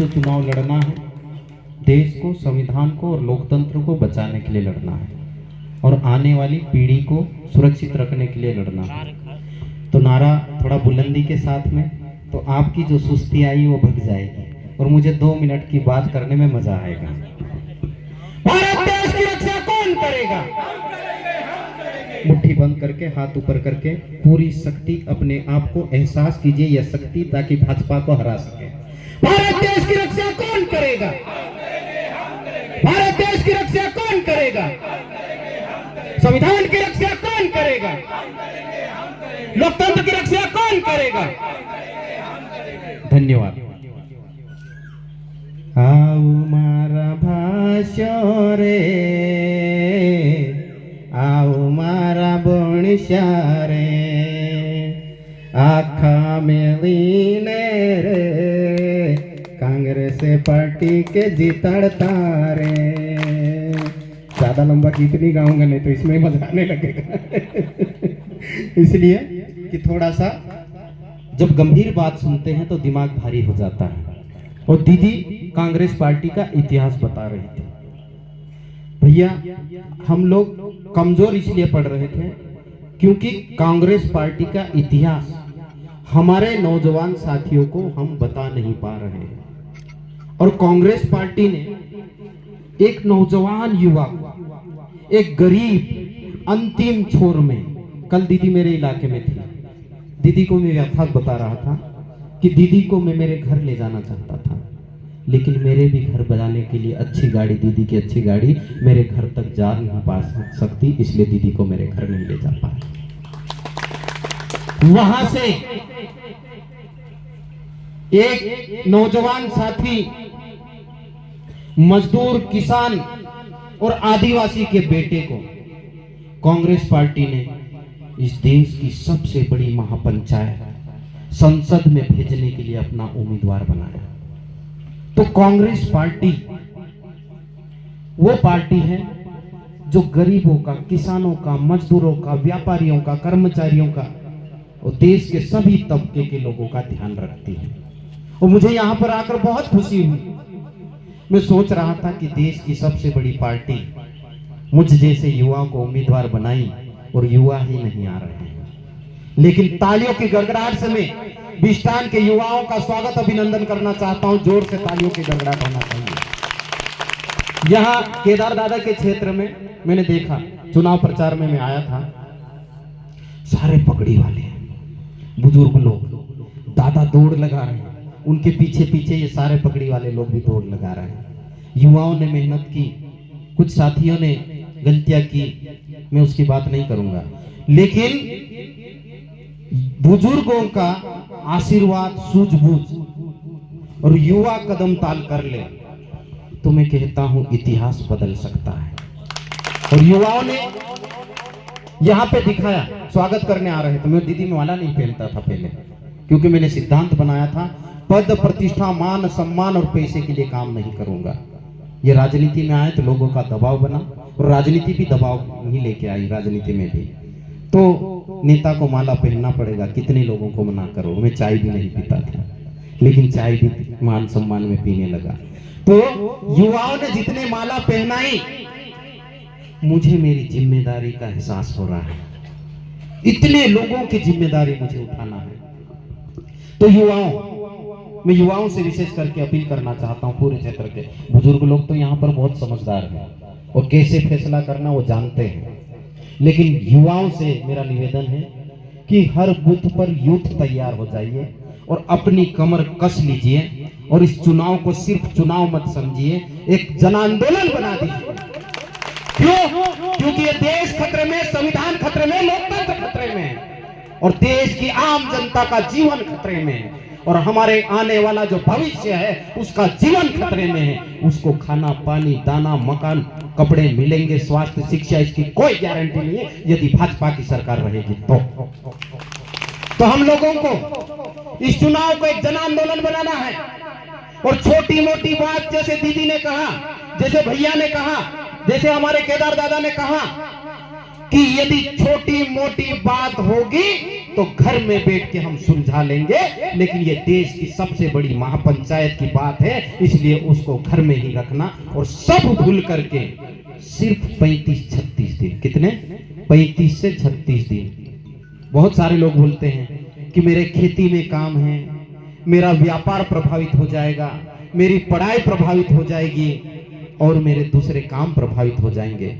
जो चुनाव लड़ना है, देश को, संविधान को और लोकतंत्र को बचाने के लिए लड़ना है और आने वाली पीढ़ी को सुरक्षित रखने के लिए लड़ना है। तो नारा थोड़ा बुलंदी के साथ में, तो आपकी जो सुस्ती आई वो भग जाएगी और मुझे 2 मिनट की बात करने में मजा आएगा। भारत देश की रक्षा कौन करेगा? मुट्ठी बंद करके, हाथ ऊपर करके, पूरी शक्ति अपने आप को एहसास कीजिए, यह शक्ति, ताकि भाजपा को हरा सके। भारत देश की रक्षा कौन करेगा? भारत देश की रक्षा कौन करेगा? संविधान की रक्षा कौन करेगा? लोकतंत्र की रक्षा कौन करेगा? धन्यवाद। आओ मारा भाष्य रे, आओ मारा बणिशा रे, आखा मिलीने रे, कांग्रेस पार्टी के जीतड़ता रे। ज्यादा लंबा गीत नहीं गाऊंगा, नहीं तो इसमें मजा आने लगेगा। इसलिए कि थोड़ा सा जब गंभीर बात सुनते हैं तो दिमाग भारी हो जाता है। और दीदी कांग्रेस पार्टी का इतिहास बता रही थी। भैया, हम लोग कमजोर इसलिए पढ़ रहे थे क्योंकि कांग्रेस पार्टी का इतिहास हमारे नौजवान साथियों को हम बता नहीं पा रहे हैं। और कांग्रेस पार्टी ने एक नौजवान युवा, एक गरीब, अंतिम छोर में, कल दीदी मेरे इलाके में थी, दीदी को मैं यथार्थ बता रहा था कि दीदी को मैं मेरे घर ले जाना चाहता था, लेकिन मेरे भी घर बजाने के लिए अच्छी गाड़ी, दीदी की अच्छी गाड़ी मेरे घर तक जा नहीं पा सकती, इसलिए दीदी को मेरे घर नहीं ले जा पाया। वहां से एक नौजवान साथी मजदूर, किसान और आदिवासी के बेटे को कांग्रेस पार्टी ने इस देश की सबसे बड़ी महापंचायत संसद में भेजने के लिए अपना उम्मीदवार बनाया। तो कांग्रेस पार्टी वो पार्टी है जो गरीबों का, किसानों का, मजदूरों का, व्यापारियों का, कर्मचारियों का और देश के सभी तबके के लोगों का ध्यान रखती है। और मुझे यहां पर आकर बहुत खुशी हुई। मैं सोच रहा था कि देश की सबसे बड़ी पार्टी मुझ जैसे युवाओं को उम्मीदवार बनाई और युवा ही नहीं आ रहे हैं, लेकिन तालियों की गड़गड़ाहट से मैं बिस्टान के युवाओं का स्वागत, अभिनंदन करना चाहता हूं। जोर से तालियों की गड़गड़ाहट होना चाहिए। यहां केदार दादा के क्षेत्र में मैंने देखा, चुनाव प्रचार में मैं आया था, सारे पगड़ी वाले बुजुर्ग लोग, दादा दौड़ लगा रहे हैं, उनके पीछे पीछे ये सारे पगड़ी वाले लोग भी दौड़ लगा रहे हैं। युवाओं ने मेहनत की, कुछ साथियों ने गलतियां की, मैं उसकी बात नहीं करूंगा, लेकिन बुजुर्गों का आशीर्वाद, सूझबूझ और युवा कदम ताल कर ले तो मैं कहता हूं इतिहास बदल सकता है। और युवाओं ने यहां पे दिखाया, स्वागत करने आ रहे थे। मैं दीदी में माला नहीं पहनता था पहले, क्योंकि मैंने सिद्धांत बनाया था, पद, प्रतिष्ठा, मान, सम्मान और पैसे के लिए काम नहीं करूंगा। ये राजनीति में आए तो लोगों का दबाव बना, और राजनीति भी दबाव नहीं लेके आई, राजनीति में भी तो नेता को माला पहनना पड़ेगा। कितने लोगों को मना करो, मैं चाय भी नहीं पीता था, लेकिन चाय भी मान सम्मान में पीने लगा। तो युवाओं ने जितने माला पहनाई, मुझे मेरी जिम्मेदारी का एहसास हो रहा है। इतने लोगों की जिम्मेदारी मुझे उठाना है। तो मैं युवाओं से विशेष करके अपील करना चाहता हूं, पूरे क्षेत्र के बुजुर्ग लोग तो यहाँ पर बहुत समझदार हैं और कैसे फैसला करना वो जानते हैं, लेकिन युवाओं से मेरा निवेदन है कि हर बूथ पर यूथ तैयार हो जाइए और अपनी कमर कस लीजिए और इस चुनाव को सिर्फ चुनाव मत समझिए, एक जन आंदोलन बना दीजिए। क्यों? क्योंकि ये देश खतरे में, संविधान खतरे में, लोकतंत्र खतरे में है और देश की आम जनता का जीवन खतरे में है, और हमारे आने वाला जो भविष्य है उसका जीवन खतरे में है। उसको खाना, पानी, दाना, मकान, कपड़े मिलेंगे, स्वास्थ्य, शिक्षा, इसकी कोई गारंटी नहीं है यदि भाजपा की सरकार रहेगी तो हम लोगों को इस चुनाव को एक जन आंदोलन बनाना है। और छोटी मोटी बात, जैसे दीदी ने कहा, जैसे भैया ने कहा, जैसे हमारे केदार दादा ने कहा कि यदि छोटी मोटी बात होगी तो घर में बैठ के हम सुलझा लेंगे, लेकिन ये देश की सबसे बड़ी महापंचायत की बात है, इसलिए उसको घर में ही रखना और सब भूल करके सिर्फ 35-36 दिन, कितने 35 से 36 दिन। बहुत सारे लोग बोलते हैं कि मेरे खेती में काम है, मेरा व्यापार प्रभावित हो जाएगा, मेरी पढ़ाई प्रभावित हो जाएगी और मेरे दूसरे काम प्रभावित हो जाएंगे।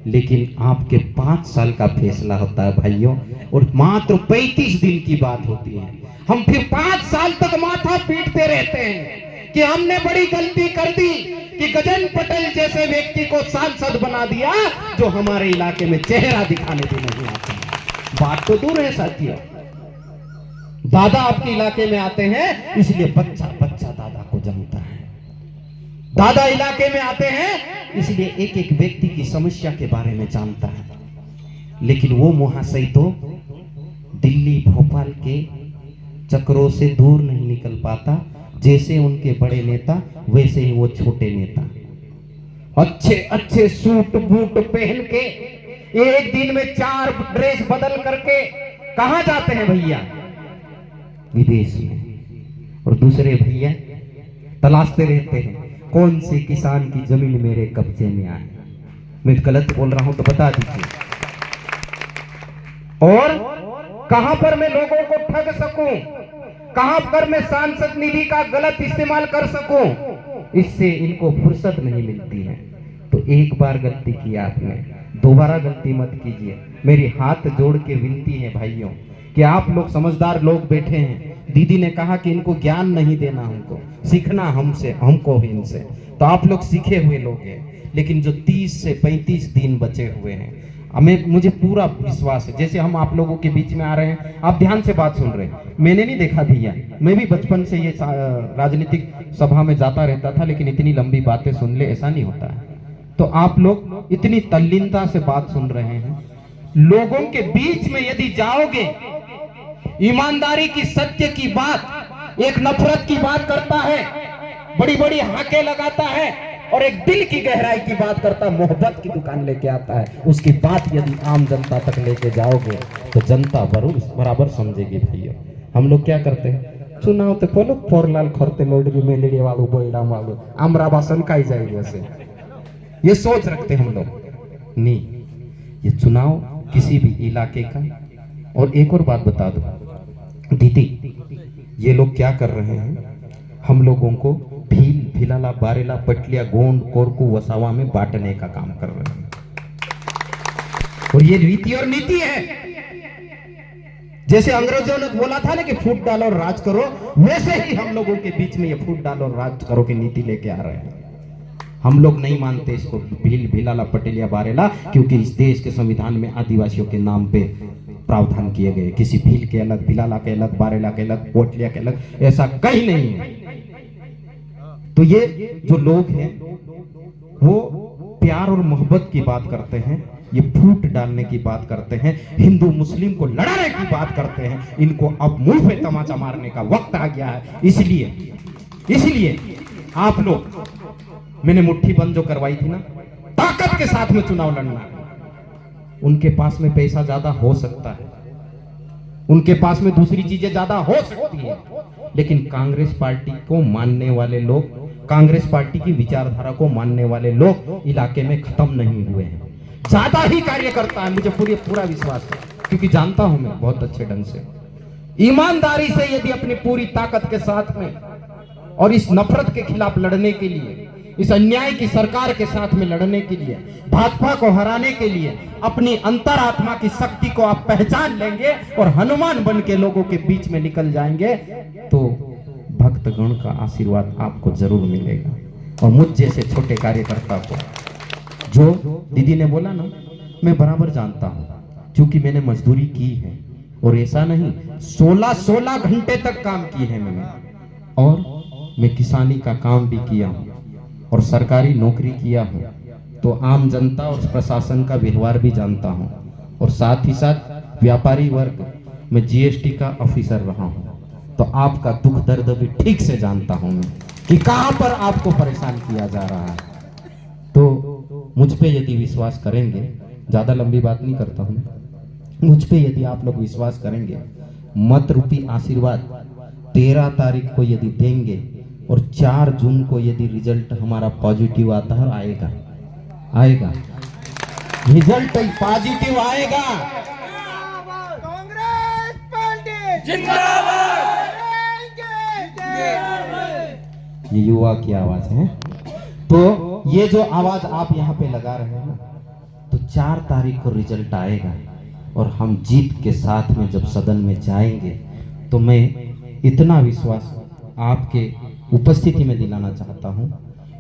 लेकिन आपके 5 साल का फैसला होता है भाइयों, और मात्र 35 दिन की बात होती है। हम फिर 5 साल तक माथा पीटते रहते हैं कि हमने बड़ी गलती कर दी कि गजन पटेल जैसे व्यक्ति को सांसद बना दिया जो हमारे इलाके में चेहरा दिखाने भी नहीं आता। बात तो दूर है साथियों, दादा आपके इलाके में आते हैं इसलिए बच्चा बच्चा दादा को जानता है, दादा इलाके में आते हैं इसलिए एक एक व्यक्ति की समस्या के बारे में जानता है। लेकिन वो महाशय तो दिल्ली भोपाल के चक्रों से दूर नहीं निकल पाता, जैसे उनके बड़े नेता वैसे ही वो छोटे नेता, अच्छे अच्छे सूट बूट पहन के एक दिन में 4 ड्रेस बदल करके कहां जाते हैं भैया, विदेश में। और दूसरे भैया तलाशते रहते हैं कौन सी किसान की जमीन मेरे कब्जे में आए। मैं गलत बोल रहा हूं तो बता दीजिए। और कहां पर मैं लोगों को ठग सकूं, कहां पर मैं सांसद निधि का गलत इस्तेमाल कर सकूं, इससे इनको फुर्सत नहीं मिलती है। तो एक बार गलती की आपने, दोबारा गलती मत कीजिए। मेरी हाथ जोड़ के विनती है भाइयों कि आप लोग समझदार लोग बैठे हैं, दीदी ने कहा कि इनको ज्ञान नहीं देना, हमको सीखना हमसे, हमको ही इनसे। तो आप लोग सीखे हुए लोग हैं, लेकिन जो 30 से 35 दिन बचे हुए हैं, मुझे पूरा विश्वास है, जैसे हम आप लोगों के बीच में आ रहे हैं, आप ध्यान से बात सुन रहे हैं। मैंने नहीं देखा भैया, मैं भी बचपन से ये राजनीतिक सभा में जाता रहता था, लेकिन इतनी लंबी बातें सुन ले ऐसा नहीं होता है। तो आप लोग इतनी तल्लीनता से बात सुन रहे हैं, लोगों के बीच में यदि जाओगे, ईमानदारी की, सत्य की बात, एक नफरत की बात करता है, बड़ी बड़ी हाके लगाता है, और एक दिल की गहराई की बात करता, मोहब्बत की दुकान लेके आता है, उसकी बात यदि आम जनता तक लेके जाओगे तो जनता बराबर समझेगी। भैया हम लोग क्या करते हैं, चुनाव तो बोलो फोरलाल खरते लोडगी मेलेड़ी वालू बोइडा वालू आमरा बासन काई जाएगी, ऐसे ये सोच रखते हम लोग नहीं। ये चुनाव किसी भी इलाके का। और एक और बात बता दो दीदी, ये लोग क्या कर रहे हैं, हम लोगों को भील भिलाला बारेला पटलिया गोंड कोरकू वसावा में बांटने का काम कर रहे हैं। और ये रीति और नीति है, जैसे अंग्रेजों ने बोला था ना कि फूट डालो और राज करो, वैसे ही हम लोगों के बीच में ये फूट डालो और राज करो की नीति लेके आ रहे हैं। हम लोग नहीं मानते इसको भील भिलाला पटेलिया बारेला, क्योंकि इस देश के संविधान में आदिवासियों के नाम पे प्रावधान किए गए, किसी भील के अलग, भिलाला के अलग, बारेला के अलग, पोटलिया के अलग, ऐसा कहीं नहीं है। तो ये जो लोग हैं वो प्यार और मोहब्बत की बात करते हैं, ये फूट डालने की बात करते हैं, हिंदू मुस्लिम को लड़ाने की बात करते हैं। इनको अब मुंह पे तमाचा मारने का वक्त आ गया है। इसलिए आप लोग, मैंने मुट्ठी बंद जो करवाई थी ना, ताकत के साथ में चुनाव लड़ना। उनके पास में पैसा ज्यादा हो सकता है, उनके पास में दूसरी चीजें ज्यादा हो सकती है, लेकिन कांग्रेस पार्टी को मानने वाले लोग, कांग्रेस पार्टी की विचारधारा को मानने वाले लोग इलाके में खत्म नहीं हुए हैं। ज्यादा ही कार्य करता है, मुझे पूरा विश्वास है, क्योंकि जानता हूं मैं बहुत अच्छे ढंग से। ईमानदारी से यदि अपनी पूरी ताकत के साथ में और इस नफरत के खिलाफ लड़ने के लिए, इस अन्याय की सरकार के साथ में लड़ने के लिए, भाजपा को हराने के लिए अपनी अंतरात्मा की शक्ति को आप पहचान लेंगे और हनुमान बन के लोगों के बीच में निकल जाएंगे, तो भक्तगण का आशीर्वाद आपको जरूर मिलेगा। और मुझ जैसे छोटे कार्यकर्ता को, जो दीदी ने बोला ना, मैं बराबर जानता हूं, क्योंकि मैंने मजदूरी की है, और ऐसा नहीं 16 घंटे तक काम की है मैंने, और मैं किसानी का काम भी किया हूं और सरकारी नौकरी किया हूं, तो आम जनता और प्रशासन का व्यवहार भी जानता हूं, और साथ ही साथ व्यापारी वर्ग में जीएसटी का ऑफिसर रहा हूं। तो आपका दुख दर्द भी ठीक से जानता हूं मैं कि कहां पर आपको परेशान किया जा रहा है। तो मुझ पे यदि विश्वास करेंगे, ज्यादा लंबी बात नहीं करता हूं, मुझ पे यदि आप लोग विश्वास करेंगे, मत रूपी आशीर्वाद 13 तारीख को यदि देंगे और 4 जून को यदि रिजल्ट हमारा पॉजिटिव आता है, आएगा आएगा रिजल्ट पॉजिटिव आएगा। कांग्रेस पार्टी जिंदाबाद। ये युवा की आवाज है। तो ये जो आवाज आप यहाँ पे लगा रहे हैं ना, तो 4 तारीख को रिजल्ट आएगा और हम जीत के साथ में जब सदन में जाएंगे, तो मैं इतना विश्वास आपके उपस्थिति में दिलाना चाहता हूं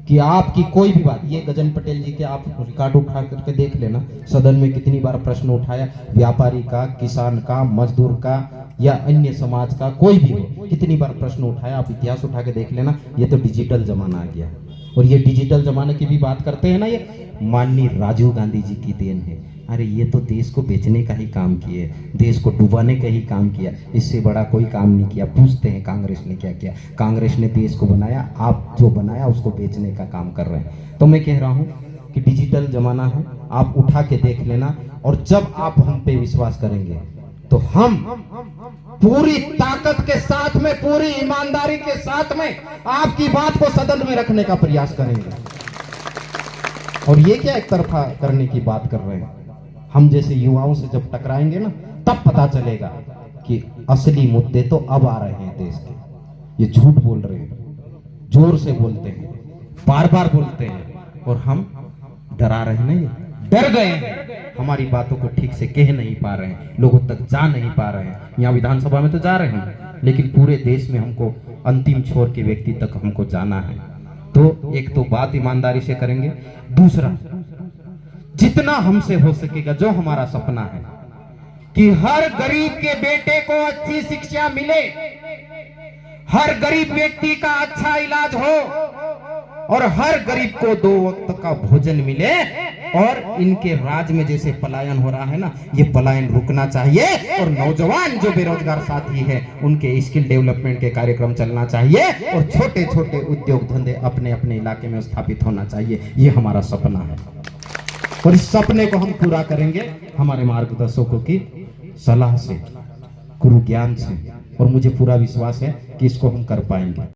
कि आपकी कोई भी बात, ये गजन पटेल जी के आप रिकॉर्ड उठा करके देख लेना, सदन में कितनी बार प्रश्न उठाया, व्यापारी का, किसान का, मजदूर का या अन्य समाज का, कोई भी हो, कितनी बार प्रश्न उठाया, आप इतिहास उठा के देख लेना। ये तो डिजिटल जमाना आ गया, और ये डिजिटल जमाने की भी बात करते हैं ना, ये माननीय राजीव गांधी जी की देन है। अरे ये तो देश को बेचने का ही काम किए, देश को डुबाने का ही काम किया, इससे बड़ा कोई काम नहीं किया। पूछते हैं कांग्रेस ने क्या किया? कांग्रेस ने देश को बनाया, आप जो बनाया उसको बेचने का काम कर रहे हैं। तो मैं कह रहा हूं कि डिजिटल जमाना है, आप उठा के देख लेना, और जब आप हम पे विश्वास करेंगे तो हम पूरी ताकत के साथ में, पूरी ईमानदारी के साथ में आपकी बात को सदन में रखने का प्रयास करेंगे। और ये क्या एक तरफा करने की बात कर रहे हैं? हम जैसे युवाओं से जब टकराएंगे ना, तब पता चलेगा कि असली मुद्दे तो अब आ रहे हैं देश के। ये झूठ बोल रहे हैं, जोर से बोलते हैं, बार बार बोलते हैं, और हम डरा रहे हैं। नहीं, डर गए हैं, हमारी बातों को ठीक से कह नहीं पा रहे हैं, लोगों तक जा नहीं पा रहे हैं। यहाँ विधानसभा में तो जा रहे हैं, लेकिन पूरे देश में हमको अंतिम छोर के व्यक्ति तक हमको जाना है। तो एक तो बात ईमानदारी से करेंगे, दूसरा जितना हमसे हो सकेगा, जो हमारा सपना है कि हर गरीब के बेटे को अच्छी शिक्षा मिले, हर गरीब व्यक्ति का अच्छा इलाज हो, और हर गरीब को 2 वक्त का भोजन मिले, और इनके राज में जैसे पलायन हो रहा है ना, ये पलायन रुकना चाहिए, और नौजवान जो बेरोजगार साथी है उनके स्किल डेवलपमेंट के कार्यक्रम चलना चाहिए, और छोटे छोटे उद्योग धंधे अपने अपने इलाके में स्थापित होना चाहिए। ये हमारा सपना है, और इस सपने को हम पूरा करेंगे हमारे मार्गदर्शकों की सलाह से, गुरु ज्ञान से, और मुझे पूरा विश्वास है कि इसको हम कर पाएंगे।